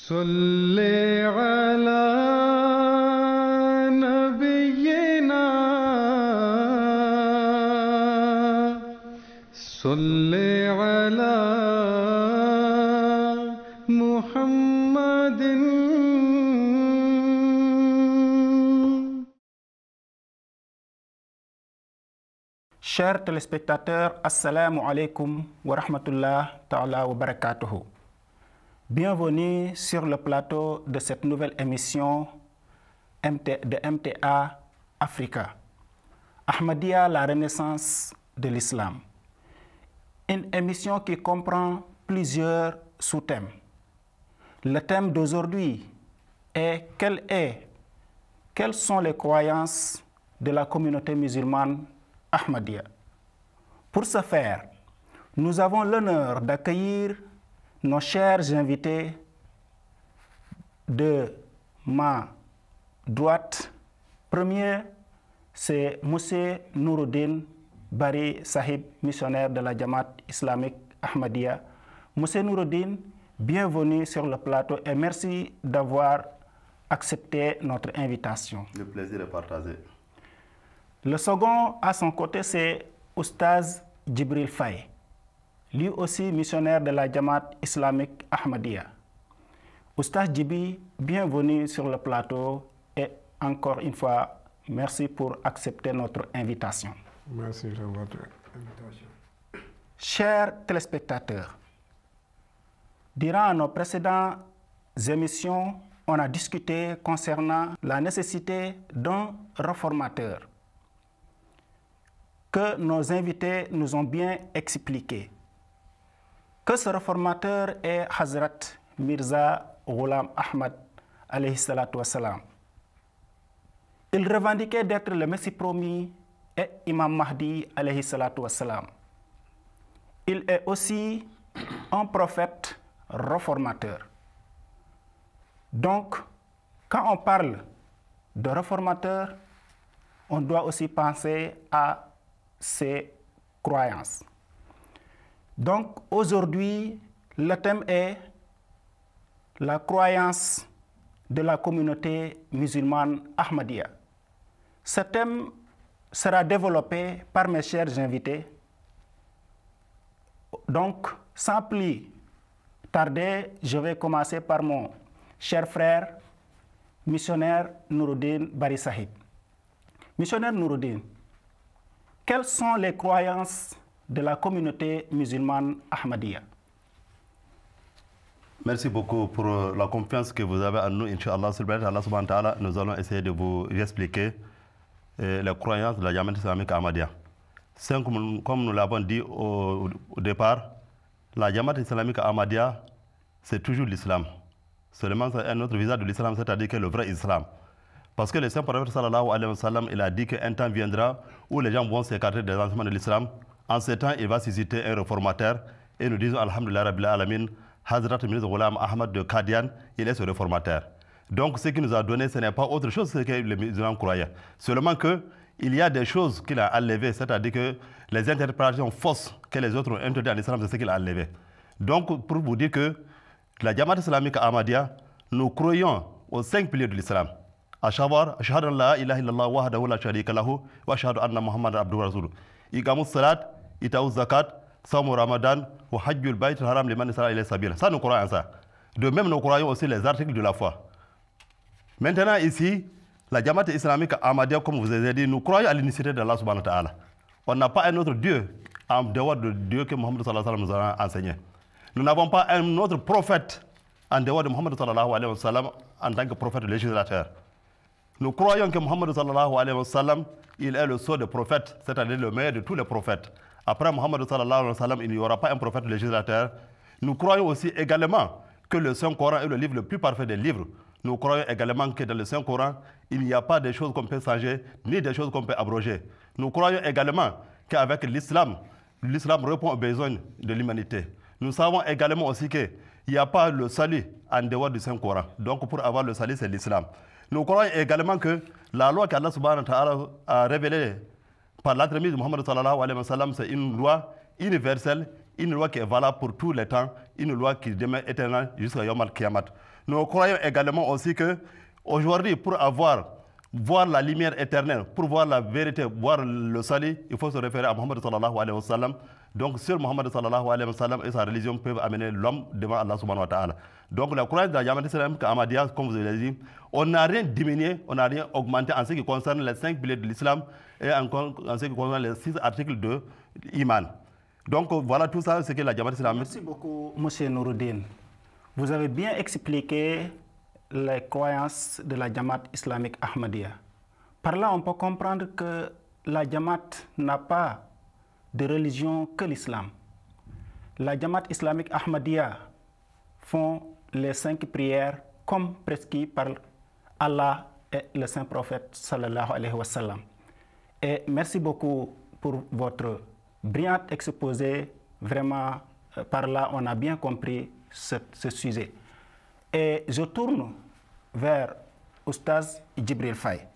صلي على نبينا صلي على محمد. Chers téléspectateurs, assalamu alaikum wa rahmatullah ta'ala wa barakatuhu. Bienvenue sur le plateau de cette nouvelle émission de MTA Africa. Ahmadiyya, la renaissance de l'islam. Une émission qui comprend plusieurs sous-thèmes. Le thème d'aujourd'hui est quelles sont les croyances de la communauté musulmane Ahmadiyya. Pour ce faire, nous avons l'honneur d'accueillir nos chers invités de ma droite. Premier, c'est M. Nouruddin Bari Sahib, missionnaire de la Jamaat islamique Ahmadiyya. M. Nouruddin, bienvenue sur le plateau et merci d'avoir accepté notre invitation. Le plaisir est partagé. Le second, à son côté, c'est Oustaz Djibril Faye, lui aussi missionnaire de la Jamaat islamique Ahmadiyya. Oustaz Djibi, bienvenue sur le plateau et encore une fois, merci pour accepter notre invitation. Merci de votre invitation. Chers téléspectateurs, durant nos précédentes émissions, on a discuté concernant la nécessité d'un réformateur que nos invités nous ont bien expliqué. Que ce réformateur est Hazrat Mirza Ghulam Ahmad alayhi salatu wassalam. Il revendiquait d'être le Messie promis et Imam Mahdi alayhi salatu wassalam. Il est aussi un prophète réformateur. Donc, quand on parle de réformateur, on doit aussi penser à ses croyances. Donc, aujourd'hui, le thème est la croyance de la communauté musulmane Ahmadiyya. Ce thème sera développé par mes chers invités. Donc, sans plus tarder, je vais commencer par mon cher frère, missionnaire Nouruddin Bari Sahib. Missionnaire Nouruddin, quelles sont les croyances de la communauté musulmane Ahmadiyya? Merci beaucoup pour la confiance que vous avez en nous. Inch'Allah, nous allons essayer de vous expliquer les croyances de la Jamaat islamique Ahmadiyya. Comme nous l'avons dit au départ, la Jamaat islamique Ahmadiyya, c'est toujours l'islam. Seulement c'est un autre visage de l'islam, c'est-à-dire que le vrai islam. Parce que le Saint-Prophète sallallahu alayhi wa sallam, il a dit qu'un temps viendra où les gens vont s'écarter des enseignements de l'islam. En ce temps, il va susciter un réformateur. Et nous disons, alhamdulillah rabbil alamin, Hazrat Mirza Ghulam Ahmad de Qadian, il est ce réformateur. Donc ce qu'il nous a donné, ce n'est pas autre chose que les musulmans croyaient. Seulement qu'il y a des choses qu'il a enlevées, c'est-à-dire que les interprétations fausses que les autres ont introduites en islam, c'est ce qu'il a enlevé. Donc pour vous dire que la Jamaat islamique Ahmadiyya, nous croyons aux 5 piliers de l'islam. À savoir, ashhadu an la ilaha illallah wahdahu la sharika lahu wa ashhadu anna muhammadan abduhu wa rasuluhu. Iqamus salat, ita'uz zakat, sawm ramadan wa hajjul bayt haram liman isra ilayhi sabila. Ça nous croyons en ça. De même nous croyons aussi les articles de la foi. Maintenant ici, la Jamaat islamique Ahmadiyya, comme vous avez dit, nous croyons à l'unicité d'Allah subhanahu wa ta'ala. On n'a pas un autre Dieu en dehors de Dieu que Mohammed sallallahu alayhi wa sallam nous a enseigné. Nous n'avons pas un autre prophète en dehors de Mohammed sallallahu alayhi wa sallam en tant que prophète législateur. Nous croyons que Mohammed sallallahu alayhi wa sallam, il est le sceau des prophètes, c'est-à-dire le meilleur de tous les prophètes. Après Mohammed sallallahu alayhi wa sallam, il n'y aura pas un prophète législateur. Nous croyons aussi également que le Saint-Coran est le livre le plus parfait des livres. Nous croyons également que dans le Saint-Coran, il n'y a pas de choses qu'on peut changer, ni des choses qu'on peut abroger. Nous croyons également qu'avec l'islam, l'islam répond aux besoins de l'humanité. Nous savons également aussi qu'il n'y a pas le salut en dehors du Saint-Coran. Donc pour avoir le salut, c'est l'islam. Nous croyons également que la loi qu'Allah subhanahu wa ta'ala a révélée par l'entremise de Muhammad sallallahu alayhi wa sallam, c'est une loi universelle, une loi qui est valable pour tous les temps, une loi qui demeure éternelle jusqu'à Yom Al-Kiyamat. Nous croyons également aussi que aujourd'hui, pour voir la lumière éternelle, pour voir la vérité, voir le salut, il faut se référer à Mohammed sallallahu alayhi wa sallam. Donc, seul Mohammed sallallahu alayhi wa sallam et sa religion peuvent amener l'homme devant Allah subhanahu wa ta'ala. Donc, la croyance de la Jamaat islamique Ahmadiyya, comme vous l'avez dit, on n'a rien diminué, on n'a rien augmenté en ce qui concerne les 5 piliers de l'islam et en ce qui concerne les 6 articles de l'Iman. Donc, voilà tout ça, ce que la Jamaat islamique. Merci beaucoup, M. Nouruddin. Vous avez bien expliqué les croyances de la Jamaat islamique Ahmadiyya. Par là, on peut comprendre que la Jamaat n'a pas de religion que l'islam. La Jamaat islamique Ahmadiyya font les 5 prières comme prescrits par Allah et le saint prophète sallallahu alayhi wa sallam. Et merci beaucoup pour votre brillant exposé. Vraiment, par là, on a bien compris ce sujet. Et je tourne vers Oustaz Djibril Faye.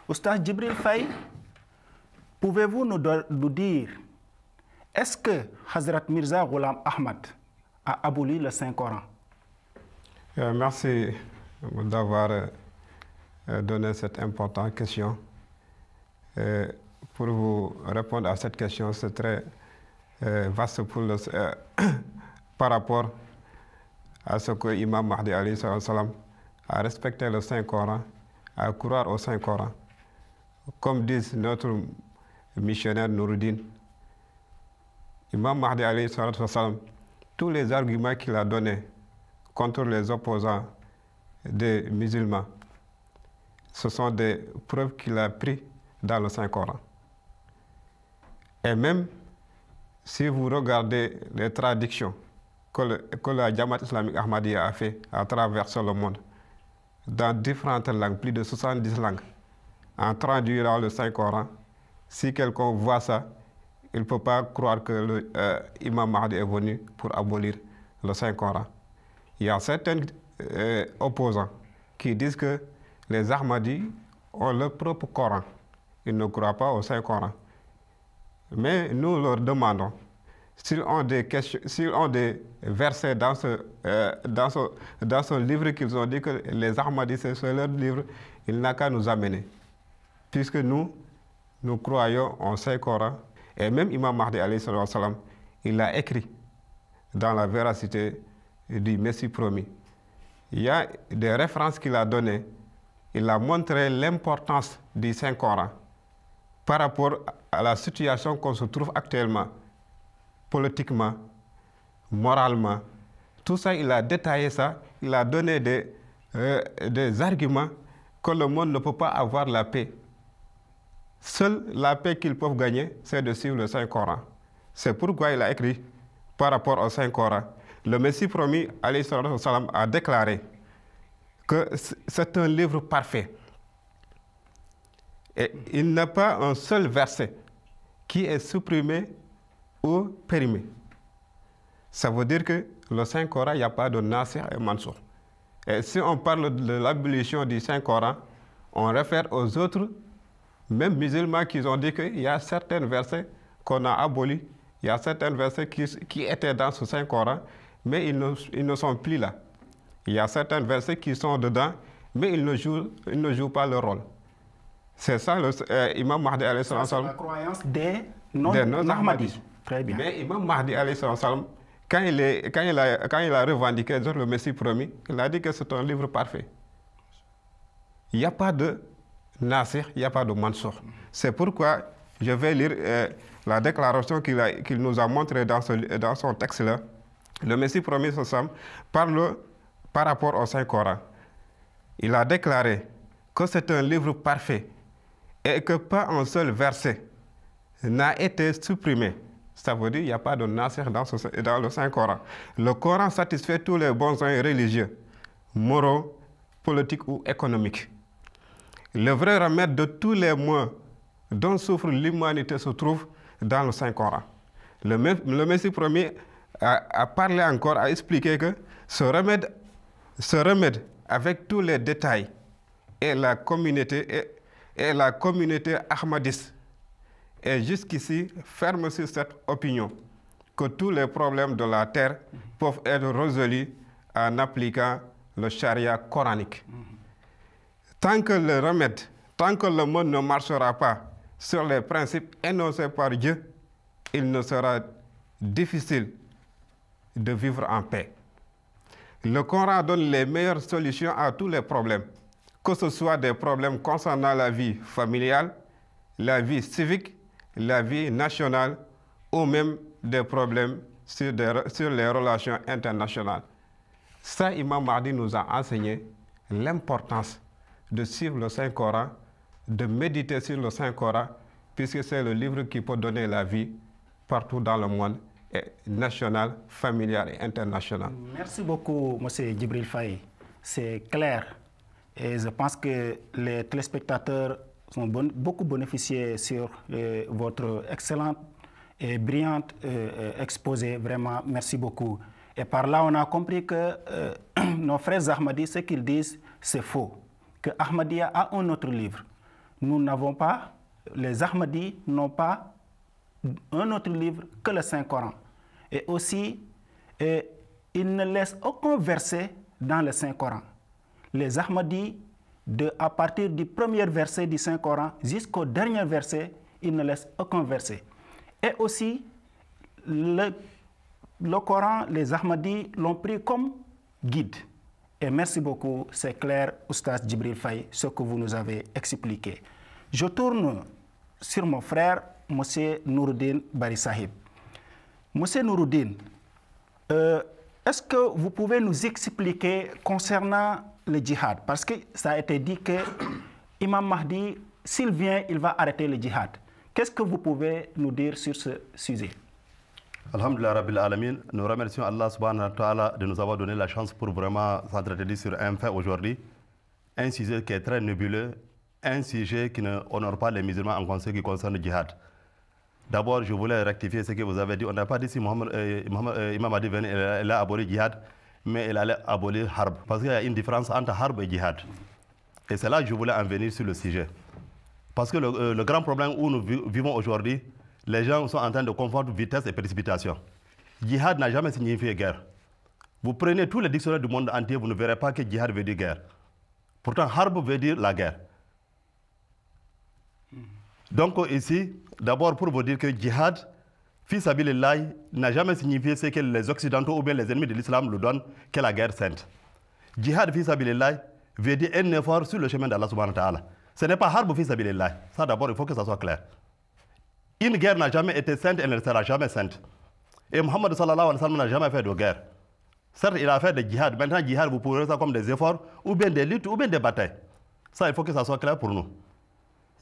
Oustaz Djibril Faye, pouvez-vous nous dire, est-ce que Hazrat Mirza Ghulam Ahmad a aboli le Saint-Coran? Merci d'avoir donné cette importante question. Pour vous répondre à cette question, c'est très vaste par rapport à ce que l'imam Mahdi alayhi salam a respecté le Saint-Coran, à croire au Saint-Coran. Comme dit notre missionnaire Nouruddin, Imam Mahdi alayhi salam, tous les arguments qu'il a donnés contre les opposants des musulmans, ce sont des preuves qu'il a prises dans le Saint-Coran. Et même si vous regardez les traductions que la Jamaat islamique Ahmadiyya a fait à travers le monde, dans différentes langues, plus de 70 langues, en traduisant le Saint-Coran, si quelqu'un voit ça, il ne peut pas croire que l'imam Mahdi est venu pour abolir le Saint-Coran. Il y a certains opposants qui disent que les Ahmadis ont leur propre Coran. Ils ne croient pas au Saint-Coran. Mais nous leur demandons, s'ils ont des versets dans ce livre qu'ils ont dit que les Ahmadis, c'est leur livre, il n'a qu'à nous amener. Puisque nous croyons en Saint-Coran. Et même Imam Mahdi alayhi salam, il a écrit dans la véracité du Messie promis. Il y a des références qu'il a données. Il a montré l'importance du Saint-Coran par rapport à la situation qu'on se trouve actuellement, politiquement, moralement. Tout ça, il a détaillé ça. Il a donné des arguments que le monde ne peut pas avoir la paix. Seule la paix qu'ils peuvent gagner, c'est de suivre le Saint-Coran. C'est pourquoi il a écrit par rapport au Saint-Coran. Le Messie promis, alayhi salam, a déclaré que c'est un livre parfait. Et il n'y a pas un seul verset qui est supprimé ou périmé. Ça veut dire que le Saint-Coran, il n'y a pas de Nasir et Mansour. Et si on parle de l'abolition du Saint-Coran, on réfère aux autres, même musulmans, qui ont dit qu'il y a certains versets qu'on a abolis, il y a certains versets qui étaient dans ce Saint-Coran, mais ils ne sont plus là. Il y a certains versets qui sont dedans, mais ils ne jouent pas leur rôle. C'est ça l'imam Mahdi alayhi salam. C'est la croyance des non-Ahmadis. Très bien. Mais Imam Mahdi alayhi salam, quand il a revendiqué le Messie promis, il a dit que c'est un livre parfait. Il n'y a pas de Nasir, il n'y a pas de Mansour. C'est pourquoi je vais lire la déclaration qu'il nous a montrée dans son texte-là. Le Messie promis parle par rapport au Saint-Coran. Il a déclaré que c'est un livre parfait et que pas un seul verset n'a été supprimé. Ça veut dire qu'il n'y a pas de Nasir dans le Saint-Coran. Le Coran satisfait tous les besoins religieux, moraux, politiques ou économiques. Le vrai remède de tous les maux dont souffre l'humanité se trouve dans le Saint-Coran. Le Messie promis a parlé encore, a expliqué que ce remède avec tous les détails et la communauté ahmadiste est jusqu'ici ferme sur cette opinion que tous les problèmes de la terre peuvent être résolus en appliquant le charia coranique. Tant que le remède, tant que le monde ne marchera pas sur les principes énoncés par Dieu, il ne sera difficile de vivre en paix. Le Coran donne les meilleures solutions à tous les problèmes, que ce soit des problèmes concernant la vie familiale, la vie civique, la vie nationale ou même des problèmes sur les relations internationales. Ça, Imam Mahdi nous a enseigné l'importance de suivre le Saint-Coran, de méditer sur le Saint-Coran, puisque c'est le livre qui peut donner la vie partout dans le monde, national, familial et international. Merci beaucoup, M. Djibril Faye. C'est clair. Et je pense que les téléspectateurs sont beaucoup bénéficiés sur votre excellente et brillante exposé. Vraiment, merci beaucoup. Et par là, on a compris que nos frères Ahmadis, ce qu'ils disent, c'est faux. Que Ahmadiyya a un autre livre. Nous n'avons pas, les Ahmadis n'ont pas un autre livre que le Saint-Coran. Et aussi, ils ne laissent aucun verset dans le Saint-Coran. Les Ahmadis, à partir du premier verset du Saint-Coran jusqu'au dernier verset, ils ne laissent aucun verset. Et aussi, le Coran, les Ahmadis l'ont pris comme guide. Et merci beaucoup, c'est clair, Oustaz Djibril Faye, ce que vous nous avez expliqué. Je tourne sur mon frère, M. Nouruddin Bari Sahib. M. Nouruddin, est-ce que vous pouvez nous expliquer concernant le djihad? Parce que ça a été dit que Imam Mahdi, s'il vient, il va arrêter le djihad. Qu'est-ce que vous pouvez nous dire sur ce sujet? Alhamdulillah Rabbil Alamin, nous remercions Allah subhanahu wa ta'ala de nous avoir donné la chance pour vraiment s'entretenir sur un fait aujourd'hui, un sujet qui est très nébuleux, un sujet qui ne honore pas les musulmans en ce qui concerne le djihad. D'abord, je voulais rectifier ce que vous avez dit. On n'a pas dit si Imam Mahdi venait, il a aboli djihad, mais il allait abolir harb. Parce qu'il y a une différence entre harb et djihad. Et c'est là que je voulais en venir sur le sujet. Parce que le grand problème où nous vivons aujourd'hui, les gens sont en train de confondre vitesse et précipitation. Djihad n'a jamais signifié guerre. Vous prenez tous les dictionnaires du monde entier, vous ne verrez pas que djihad veut dire guerre. Pourtant, harb veut dire la guerre. Donc ici, d'abord pour vous dire que djihad, fi sabilillah, n'a jamais signifié ce que les occidentaux ou bien les ennemis de l'islam le donnent, que la guerre sainte. Djihad fi sabilillah veut dire un effort sur le chemin d'Allah subhanahu wa ta'ala. Ce n'est pas harb fi sabilillah. Ça d'abord, il faut que ça soit clair. Une guerre n'a jamais été sainte et ne sera jamais sainte. Et Muhammad sallallahu alayhi wa sallam n'a jamais fait de guerre. Certes, il a fait des djihad. Maintenant, djihad, vous pouvez ça comme des efforts, ou bien des luttes, ou bien des batailles. Ça, il faut que ça soit clair pour nous.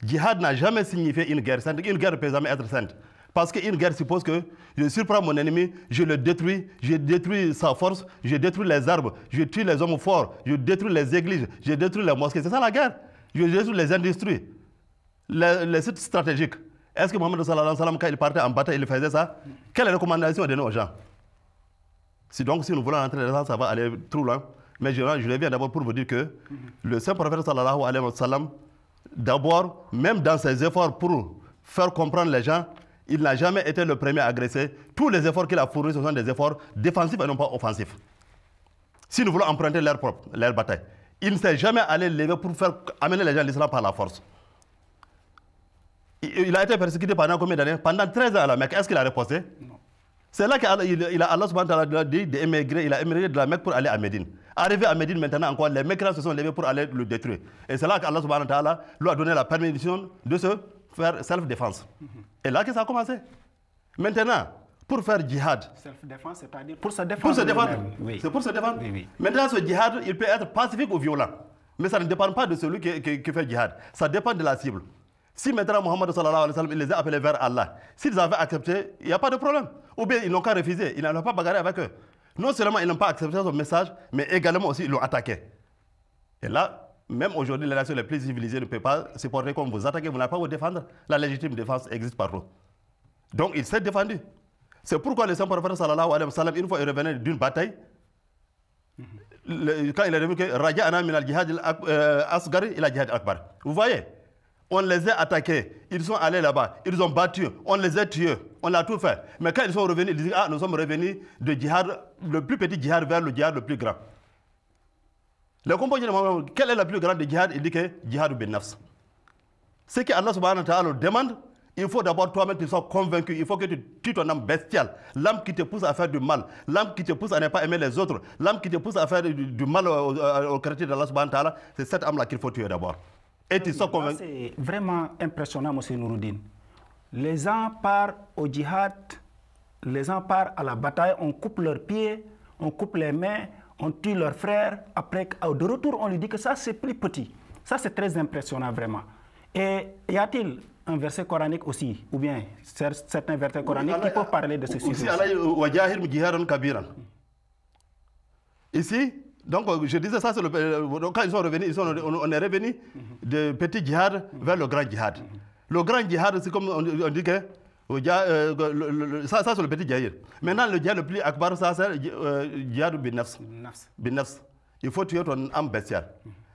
Djihad n'a jamais signifié une guerre sainte. Une guerre ne peut jamais être sainte. Parce qu'une guerre suppose que je surprends mon ennemi, je le détruis, je détruis sa force, je détruis les arbres, je tue les hommes forts, je détruis les églises, je détruis les mosquées. C'est ça la guerre. Je détruis les industries, les sites stratégiques. Est-ce que Mohammed sallallahu alayhi wa sallam, quand il partait en bataille, il faisait ça? Quelle recommandation il donnait aux gens? Donc, si nous voulons entrer dans ça, ça va aller trop loin. Mais je reviens d'abord pour vous dire que le saint prophète sallallahu alayhi wa sallam, d'abord, même dans ses efforts pour faire comprendre les gens, il n'a jamais été le premier à agresser. Tous les efforts qu'il a fournis, ce sont des efforts défensifs et non pas offensifs. Si nous voulons emprunter leur bataille, il ne s'est jamais allé lever pour faire amener les gens à l'islam par la force. Il a été persécuté pendant combien d'années? Pendant 13 ans à la Mecque. Est-ce qu'il a riposté? Non. C'est là qu'Allah subhanahu wa ta'ala dit d'émigrer. Il a émigré de la Mecque pour aller à Médine. Arrivé à Médine maintenant encore, les Mecquans se sont levés pour aller le détruire. Et c'est là qu'Allah subhanahu wa ta'ala lui a donné la permission de se faire self-défense. Et là que ça a commencé. Maintenant, pour faire djihad. Self-défense, c'est-à-dire pour se défendre. Pour se défendre. Oui. C'est pour se défendre. Oui, oui. Maintenant, ce djihad, il peut être pacifique ou violent. Mais ça ne dépend pas de celui qui fait djihad. Ça dépend de la cible. Si maintenant Mohammed sallallahu alayhi wa sallam, il les a appelés vers Allah, s'ils avaient accepté, il n'y a pas de problème. Ou bien ils n'ont qu'à refuser, ils n'ont pas bagarré avec eux. Non seulement ils n'ont pas accepté son message, mais également aussi ils l'ont attaqué. Et là, même aujourd'hui, les nations les plus civilisées ne peuvent pas se porter comme vous attaquez, vous n'avez pas à vous défendre. La légitime défense existe partout. Donc il s'est défendu. C'est pourquoi le saint prophète sallallahu alayhi wa sallam, une fois il revenait d'une bataille, quand il est revenu que Raja'ana min al-jihad al-asghar ila al-jihad al-akbar. Vous voyez? On les a attaqués, ils sont allés là-bas, ils ont battu, on les a tués, on a tout fait. Mais quand ils sont revenus, ils disent, ah, nous sommes revenus de djihad, le plus petit djihad vers le djihad le plus grand. Le compagnon, quel est le plus grand de djihad? Il dit que djihad bin nafs. Ce que Allah subhanahu wa ta'ala demande, il faut d'abord toi-même tu sois convaincu, il faut que tu tues ton âme bestiale, l'âme qui te pousse à faire du mal, l'âme qui te pousse à ne pas aimer les autres, l'âme qui te pousse à faire du mal au chrétien d'Allah subhanahu wa ta'ala, c'est cette âme-là qu'il faut tuer d'abord. Et tu sois convaincu. C'est vraiment impressionnant, M. Nouroudine. Les gens partent au djihad, les gens partent à la bataille, on coupe leurs pieds, on coupe les mains, on tue leurs frères. Après, de retour, on lui dit que ça, c'est plus petit. Ça, c'est très impressionnant, vraiment. Et y a-t-il un verset coranique aussi, ou bien certains versets coraniques qui peuvent parler de ce sujet? Ici, donc je disais ça, quand ils sont revenus, on est revenu de petit djihad vers le grand djihad. Le grand djihad, c'est comme on dit que ça c'est le petit djihad. Maintenant, le djihad le plus akbar, ça c'est djihad bin nafs. Bin nafs. Il faut tuer ton âme bestiale.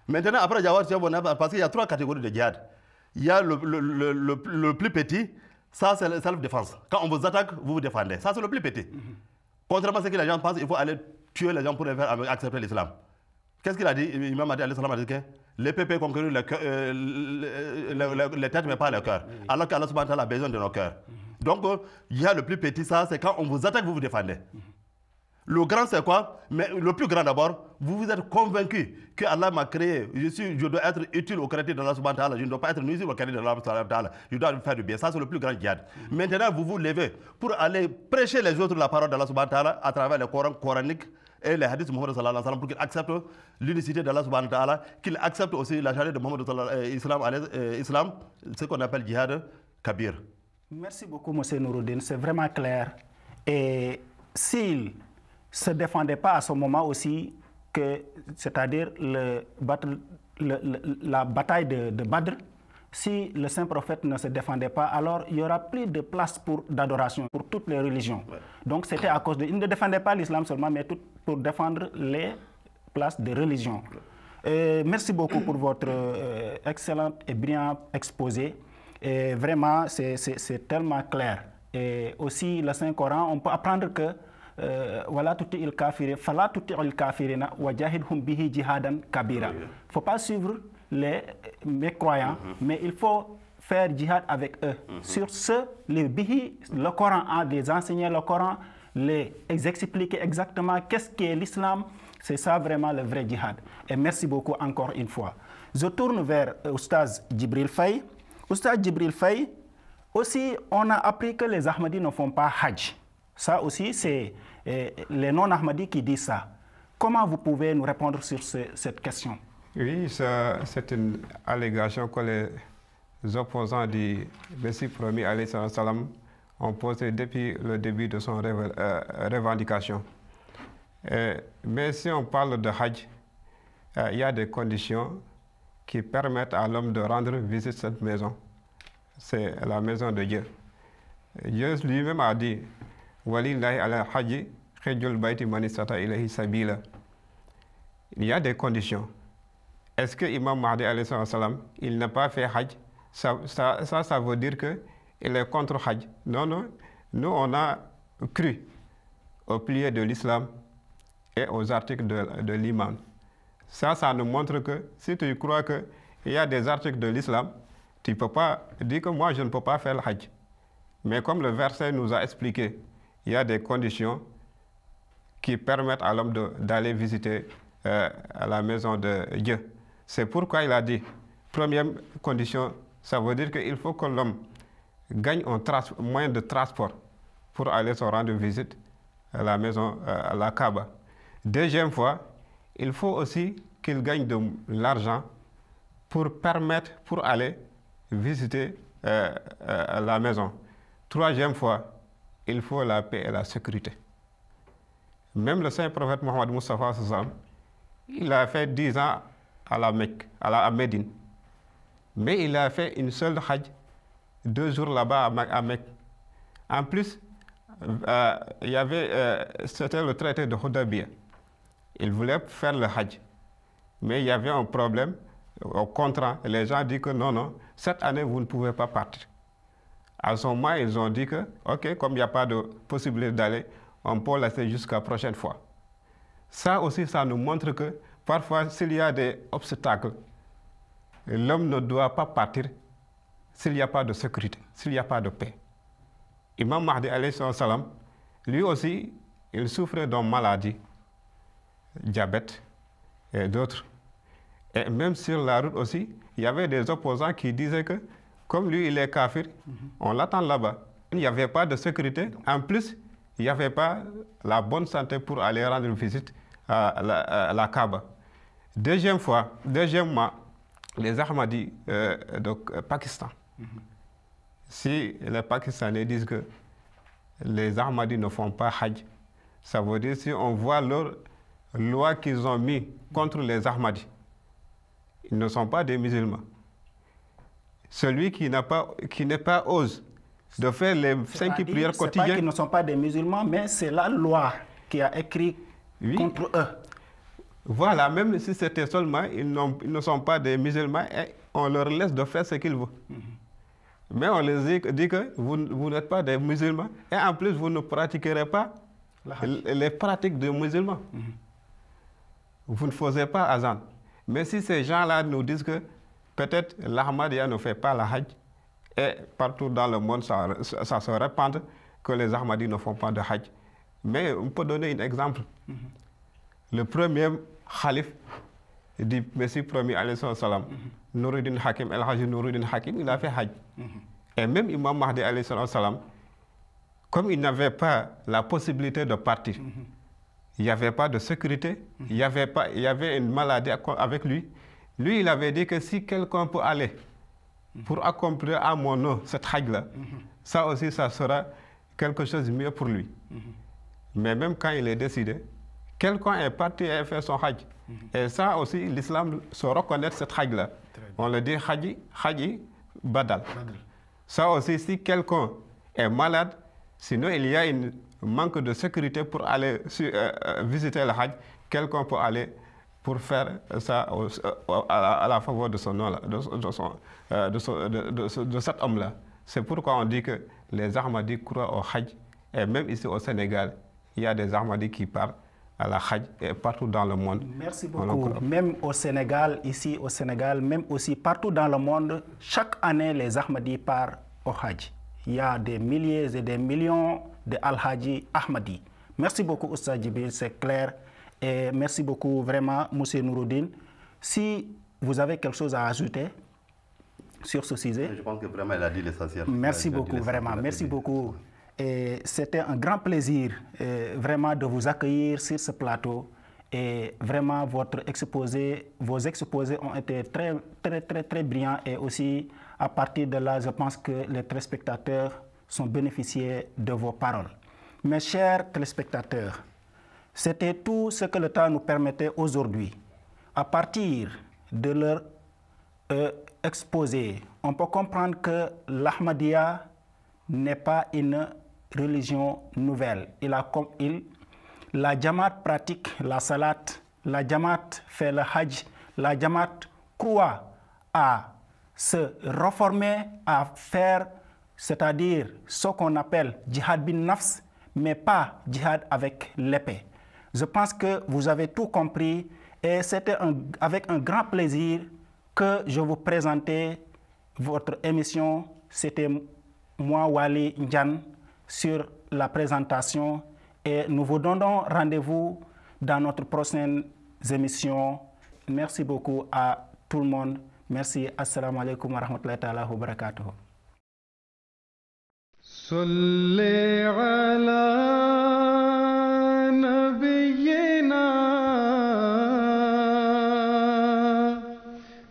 Maintenant, après avoir tué ton âme, parce qu'il y a 3 catégories de djihad. Il y a le plus petit, ça c'est la self-défense. Quand on vous attaque, vous vous défendez. Ça c'est le plus petit. Contrairement à ce que les gens pensent, il faut aller tuer les gens pour les faire accepter l'islam. Qu'est-ce qu'il a dit? Imam Mahdi a dit que les peuples conquérir les têtes mais pas le cœur. Alors qu'Allah subhanahu wa ta'ala a besoin de nos cœurs. Donc il y a le plus petit, ça c'est quand on vous attaque, vous vous défendez. Le grand c'est quoi? Mais le plus grand d'abord, vous vous êtes convaincu que Allah m'a créé, je dois être utile au créateur de Allah subhanahu wa ta'ala, je ne dois pas être nuisible au créateur de Allah subhanahu wa ta'ala, je dois faire du bien. Ça c'est le plus grand djihad. Maintenant vous vous levez pour aller prêcher les autres la parole d'Allah subhanahu wa ta'ala à travers le Coran coranique et les hadiths de Muhammad sallallahu alayhi wa sallam pour qu'ils acceptent l'unicité d'Allah subhanahu wa ta'ala, qu'ils acceptent aussi la charia de Muhammad sallallahu alayhi wa sallam, ce qu'on appelle djihad kabir. Merci beaucoup, M. Nouroudine, c'est vraiment clair. Et s'il ne se défendait pas à ce moment aussi, c'est-à-dire la bataille de Badr, si le saint prophète ne se défendait pas, alors il n'y aura plus de place d'adoration pour toutes les religions. Ouais. Donc c'était à cause de... Il ne défendait pas l'islam seulement, mais pour défendre les places de religion. Merci beaucoup pour votre excellent et brillant exposé. Et vraiment, c'est tellement clair. Et aussi, le Saint-Coran, on peut apprendre que voilà tout il kafir, fala tout il kafirina wajahidhum bihi jihadan kabira. Il ne faut pas suivre les mécroyants, mais il faut faire djihad avec eux. Sur ce, le Coran a des enseigner le Coran, les expliquer exactement qu'est-ce qu'est l'islam. C'est ça vraiment le vrai djihad. Et merci beaucoup encore une fois. Je tourne vers Oustaz Djibril Faye. Oustaz Djibril Faye, aussi on a appris que les Ahmadis ne font pas Hajj. Ça aussi, c'est les non-Ahmadis qui disent ça. Comment vous pouvez nous répondre sur cette question? Oui, c'est une allégation que les opposants du Messie promis alayhi salam ont posée depuis le début de son revendication. Mais si on parle de Hajj, il y a des conditions qui permettent à l'homme de rendre visite à cette maison. C'est la maison de Dieu. Dieu lui-même a dit Walillahi ala hajji khejul bayti man istata ilayhi sabila. Il y a des conditions. Est-ce que Imam Mahdi alayhi salam, il n'a pas fait Hajj? Ça veut dire qu'il est contre Hajj. Non, non. Nous, on a cru aux piliers de l'islam et aux articles de l'imam. Ça nous montre que si tu crois qu'il y a des articles de l'islam, tu ne peux pas dire que moi, je ne peux pas faire le Hajj. Mais comme le verset nous a expliqué, il y a des conditions qui permettent à l'homme d'aller visiter la maison de Dieu. C'est pourquoi il a dit, première condition, ça veut dire qu'il faut que l'homme gagne un moyen de transport pour aller se rendre visite à la maison, à la Kaaba. Deuxième fois, il faut aussi qu'il gagne de l'argent pour aller visiter la maison. Troisième fois, il faut la paix et la sécurité. Même le saint prophète Mohammed Mustafa, il a fait 10 ans à la Mecque, à Médine. Mais il a fait une seule Hajj, 2 jours là-bas à Mecque. En plus, c'était le traité de Hudaybiyah. Il voulait faire le Hajj. Mais il y avait un problème au contrat, les gens disent que non, non, cette année, vous ne pouvez pas partir. À ce moment, ils ont dit que, OK, comme il n'y a pas de possibilité d'aller, on peut laisser jusqu'à la prochaine fois. Ça aussi, ça nous montre que parfois, s'il y a des obstacles, l'homme ne doit pas partir s'il n'y a pas de sécurité, s'il n'y a pas de paix. Imam Mahdi alayhi salam, lui aussi, il souffrait d'une maladie, diabète et d'autres. Et même sur la route aussi, il y avait des opposants qui disaient que, comme lui, il est kafir, on l'attend là-bas. Il n'y avait pas de sécurité. En plus, il n'y avait pas la bonne santé pour aller rendre une visite à la Kaaba. Deuxièmement, les Ahmadis du Pakistan. Si les Pakistanais disent que les Ahmadis ne font pas Hajj, ça veut dire si on voit leur loi qu'ils ont mis contre les Ahmadis, ils ne sont pas des musulmans. Celui qui n'est pas ose de faire les 5 prières quotidiennes. Ce n'est pas qu'ils ne sont pas des musulmans, mais c'est la loi qui a écrit contre eux. Voilà, même si c'était seulement, ils ne sont pas des musulmans et on leur laisse de faire ce qu'ils veulent. Mais on les dit que vous n'êtes pas des musulmans et en plus vous ne pratiquerez pas les pratiques des musulmans. Vous ne faisiez pas azan. Mais si ces gens-là nous disent que peut-être l'Ahmadiyya ne fait pas la Hajj et partout dans le monde ça se répand que les Ahmadis ne font pas de Hajj. Mais on peut donner un exemple. Le premier calife du Messie premier, Nouruddin Hakim, El-Hajj Nouruddin Hakim, il a fait Hajj. Et même Imam Mahdi, comme il n'avait pas la possibilité de partir, il n'y avait pas de sécurité, il y avait une maladie avec lui. Lui, il avait dit que si quelqu'un peut aller pour accomplir à mon nom cette Hajj-là, ça aussi, ça sera quelque chose de mieux pour lui. Mais même quand il est décidé, quelqu'un est parti et a fait son Hajj. Et ça aussi, l'islam se reconnaît cette Hajj-là. On le dit Hajj Badal. Ça aussi, si quelqu'un est malade, sinon il y a un manque de sécurité pour aller visiter le Hajj, quelqu'un peut aller pour faire ça à la faveur de son nom, de cet homme-là. C'est pourquoi on dit que les Ahmadis croient au Hajj. Et même ici au Sénégal, il y a des Ahmadis qui partent à la Hajj et partout dans le monde. Merci beaucoup. Même au Sénégal, ici au Sénégal, même aussi partout dans le monde, chaque année, les Ahmadis partent au Hajj. Il y a des milliers et des millions de Al-Haji Ahmadi. Merci beaucoup, Oustaz Djibril, c'est clair. Et merci beaucoup, vraiment, M. Nouruddin. Si vous avez quelque chose à ajouter sur ce sujet. Je pense que vraiment, il a dit l'essentiel. Merci beaucoup, vraiment. Merci beaucoup. Et c'était un grand plaisir vraiment de vous accueillir sur ce plateau. Et vraiment, vos exposés ont été très brillants. Et aussi, à partir de là, je pense que les téléspectateurs sont bénéficiés de vos paroles. Mes chers téléspectateurs, c'était tout ce que le temps nous permettait aujourd'hui. À partir de leur exposé, on peut comprendre que l'Ahmadiyya n'est pas une religion nouvelle. La Jamaat pratique la salat, la Jamaat fait le Hajj, la Jamaat croit à se reformer, à faire, c'est-à-dire ce qu'on appelle djihad bin nafs, mais pas djihad avec l'épée. Je pense que vous avez tout compris et c'était avec un grand plaisir que je vous présentais votre émission. C'était moi, Wali Ndiane, sur la présentation et nous vous donnons rendez-vous dans notre prochaine émission. Merci beaucoup à tout le monde. Merci. Assalamu alaikum wa rahmatullahi ta'ala wa barakatuh. Salli ala nabiyyina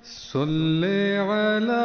salli ala